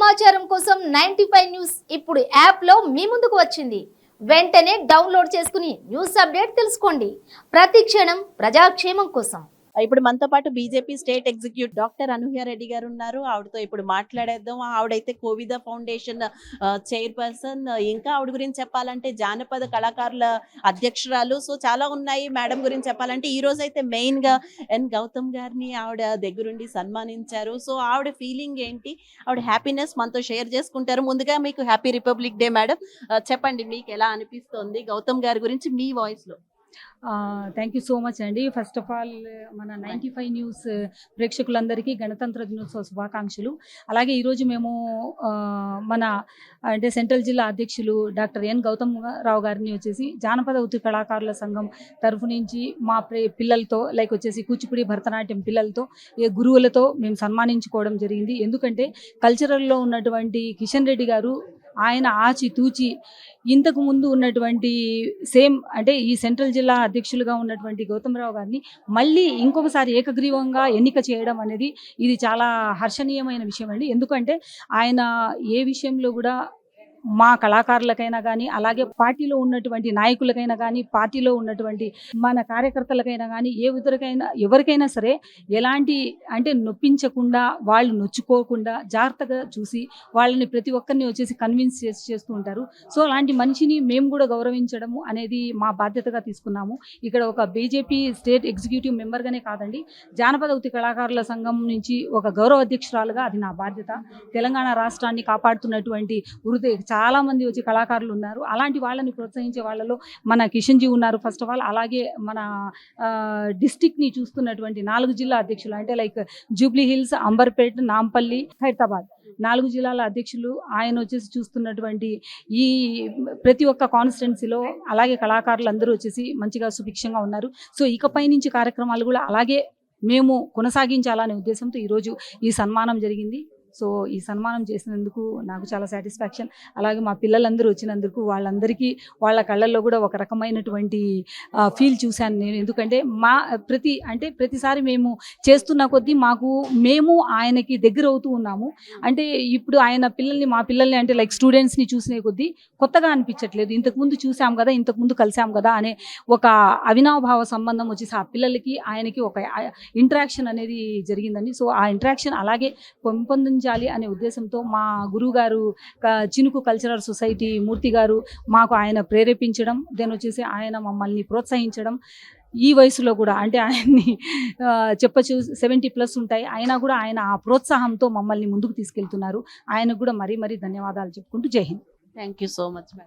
సమాచారం కోసం 95 న్యూస్ ఇప్పుడు యాప్లో మీ ముందుకు వచ్చింది. వెంటనే డౌన్లోడ్ చేసుకుని న్యూస్ అప్డేట్ తెలుసుకోండి. ప్రతి క్షణం ప్రజాక్షేమం కోసం. ఇప్పుడు మనతో పాటు బీజేపీ స్టేట్ ఎగ్జిక్యూటివ్ డాక్టర్ అనూహ్య రెడ్డి గారు ఉన్నారు. ఆవిడతో ఇప్పుడు మాట్లాడేద్దాం. ఆవిడైతే కోవిద ఫౌండేషన్ చైర్పర్సన్. ఇంకా ఆవిడ గురించి చెప్పాలంటే జానపద కళాకారుల అధ్యక్షురాలు. సో చాలా ఉన్నాయి మేడం గురించి చెప్పాలంటే. ఈ రోజు అయితే మెయిన్ గా ఎన్ గౌతమ్ గారిని ఆవిడ దగ్గరుండి సన్మానించారు. సో ఆవిడ ఫీలింగ్ ఏంటి, ఆవిడ హ్యాపీనెస్ మనతో షేర్ చేసుకుంటారు. ముందుగా మీకు హ్యాపీ రిపబ్లిక్ డే మేడం. చెప్పండి మీకు ఎలా అనిపిస్తోంది గౌతమ్ గారి గురించి మీ వాయిస్ లో. థ్యాంక్ యూ సో మచ్ అండి. ఫస్ట్ ఆఫ్ ఆల్ మన 95 న్యూస్ ప్రేక్షకులందరికీ గణతంత్ర దినోత్సవ శుభాకాంక్షలు. అలాగే ఈరోజు మేము మన అంటే సెంట్రల్ జిల్లా అధ్యక్షులు డాక్టర్ ఎన్ గౌతమ్ రావు గారిని వచ్చేసి జానపద ఉత్తి కళాకారుల సంఘం తరఫు నుంచి మా పిల్లలతో లైక్ వచ్చేసి కూచిపూడి భరతనాట్యం పిల్లలతో గురువులతో మేము సన్మానించుకోవడం జరిగింది. ఎందుకంటే కల్చరల్లో ఉన్నటువంటి కిషన్ రెడ్డి గారు ఆయన ఆచితూచి ఇంతకు ముందు ఉన్నటువంటి సేమ్ అంటే ఈ సెంట్రల్ జిల్లా అధ్యక్షులుగా ఉన్నటువంటి గౌతమరావు గారిని మళ్ళీ ఇంకొకసారి ఏకగ్రీవంగా ఎన్నిక చేయడం అనేది ఇది చాలా హర్షణీయమైన విషయం అండి. ఎందుకంటే ఆయన ఏ విషయంలో కూడా మా కళాకారులకైనా కానీ అలాగే పార్టీలో ఉన్నటువంటి నాయకులకైనా కానీ పార్టీలో ఉన్నటువంటి మన కార్యకర్తలకైనా కానీ ఎవరికైనా సరే ఎలాంటి అంటే నొప్పించకుండా వాళ్ళు నొచ్చుకోకుండా జాగ్రత్తగా చూసి వాళ్ళని ప్రతి ఒక్కరిని వచ్చేసి కన్విన్స్ చేస్తూ ఉంటారు. సో అలాంటి మనిషిని మేము కూడా గౌరవించడము అనేది మా బాధ్యతగా తీసుకున్నాము. ఇక్కడ ఒక బీజేపీ స్టేట్ ఎగ్జిక్యూటివ్ మెంబర్గానే కాదండి, జానపద ఉత్తి కళాకారుల సంఘం నుంచి ఒక గౌరవ అధ్యక్షురాలుగా అది నా బాధ్యత. తెలంగాణ రాష్ట్రాన్ని కాపాడుతున్నటువంటి చాలా మంది వచ్చి కళాకారులు ఉన్నారు. అలాంటి వాళ్ళని ప్రోత్సహించే వాళ్ళలో మన కిషన్జీ ఉన్నారు ఫస్ట్ ఆఫ్ ఆల్. అలాగే మన డిస్టిక్ని చూస్తున్నటువంటి 4 జిల్లా అధ్యక్షులు అంటే like Jubilee hills, Amberpet, Nampally, Khairatabad 4 జిల్లాల అధ్యక్షులు ఆయన వచ్చేసి చూస్తున్నటువంటి ఈ ప్రతి ఒక్క కాన్స్టిట్యున్సీలో అలాగే కళాకారులు అందరూ వచ్చేసి మంచిగా సుభిక్షంగా ఉన్నారు. సో ఇకపై నుంచి కార్యక్రమాలు కూడా అలాగే మేము కొనసాగించాలనే ఉద్దేశంతో ఈరోజు ఈ సన్మానం జరిగింది. సో ఈ సన్మానం చేసినందుకు నాకు చాలా సాటిస్ఫాక్షన్. అలాగే మా పిల్లలందరూ వచ్చినందుకు వాళ్ళందరికీ వాళ్ళ కళ్ళల్లో కూడా ఒక రకమైనటువంటి ఫీల్ చూశాను నేను. ఎందుకంటే ప్రతిసారి మేము చేస్తున్న కొద్దీ మేము ఆయనకి దగ్గర అవుతూ ఉన్నాము. అంటే ఇప్పుడు ఆయన మా పిల్లల్ని అంటే లైక్ స్టూడెంట్స్ని చూసిన కొద్దీ కొత్తగా అనిపించట్లేదు. ఇంతకుముందు చూసాం కదా, ఇంతకుముందు కలిసాం కదా అనే ఒక అవినాభావ సంబంధం వచ్చేసి ఆ పిల్లలకి ఆయనకి ఒక ఇంటరాక్షన్ అనేది జరిగిందండి. సో ఆ ఇంటరాక్షన్ అలాగే పెంపొందించాలి అనే ఉద్దేశంతో మా గురువు గారు చినుకు కల్చరల్ సొసైటీ మూర్తి గారు మాకు ఆయన ప్రేరేపించడం, దెన్ వచ్చేసి ఆయన మమ్మల్ని ప్రోత్సహించడం. ఈ వయసులో కూడా అంటే ఆయన్ని చెప్పచ్చు 70+ ఉంటాయి, అయినా కూడా ఆయన ఆ ప్రోత్సాహంతో మమ్మల్ని ముందుకు తీసుకెళ్తున్నారు. ఆయనకు కూడా మరీ ధన్యవాదాలు చెప్పుకుంటూ జై Hind. Thank you so much madam.